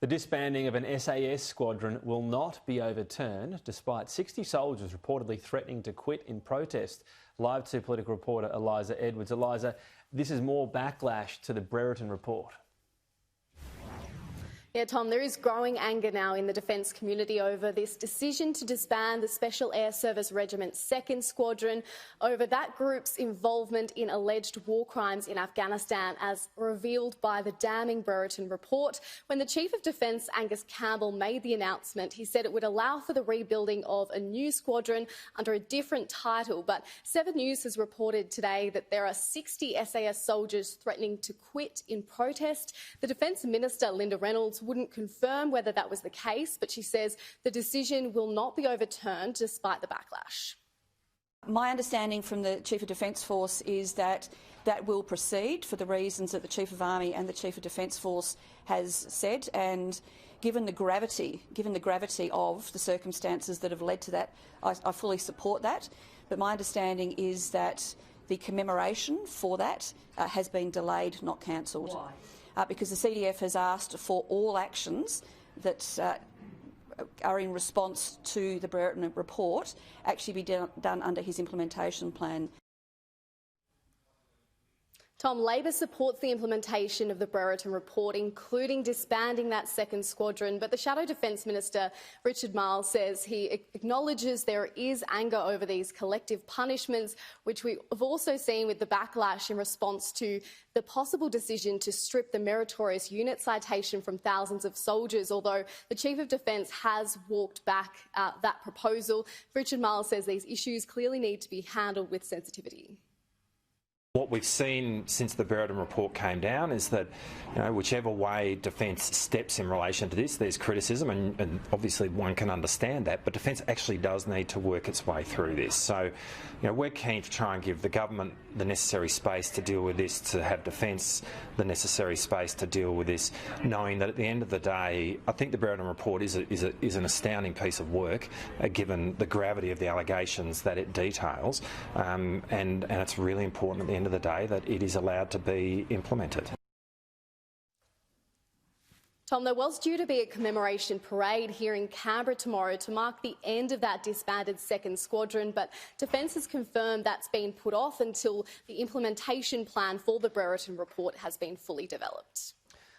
The disbanding of an SAS squadron will not be overturned, despite 60 soldiers reportedly threatening to quit in protest. Live 2 political reporter Eliza Edwards. Eliza, this is more backlash to the Brereton Report. Yeah, Tom, there is growing anger now in the defence community over this decision to disband the Special Air Service Regiment's 2nd Squadron, over that group's involvement in alleged war crimes in Afghanistan, as revealed by the damning Brereton Report. When the Chief of Defence, Angus Campbell, made the announcement, he said it would allow for the rebuilding of a new squadron under a different title. But 7 News has reported today that there are 60 SAS soldiers threatening to quit in protest. The Defence Minister, Linda Reynolds, wouldn't confirm whether that was the case, but she says the decision will not be overturned despite the backlash. My understanding from the Chief of Defence Force is that that will proceed for the reasons that the Chief of Army and the Chief of Defence Force has said, and given the gravity of the circumstances that have led to that, I fully support that. But my understanding is that the commemoration for that has been delayed, not cancelled. Why? Because the CDF has asked for all actions that are in response to the Brereton Report actually be done under his implementation plan. Tom, Labor supports the implementation of the Brereton Report, including disbanding that 2nd Squadron, but the Shadow Defence Minister, Richard Marles, says he acknowledges there is anger over these collective punishments, which we have also seen with the backlash in response to the possible decision to strip the meritorious unit citation from thousands of soldiers, although the Chief of Defence has walked back that proposal. Richard Marles says these issues clearly need to be handled with sensitivity. What we've seen since the Brereton Report came down is that, whichever way Defence steps in relation to this, there's criticism, and obviously one can understand that, but Defence actually does need to work its way through this. So, we're keen to try and give the government the necessary space to deal with this, to have Defence the necessary space to deal with this, knowing that at the end of the day, I think the Brereton Report is an astounding piece of work, given the gravity of the allegations that it details, and it's really important at the end of the day that it is allowed to be implemented. Tom, there was due to be a commemoration parade here in Canberra tomorrow to mark the end of that disbanded 2nd Squadron, but Defence has confirmed that's been put off until the implementation plan for the Brereton Report has been fully developed.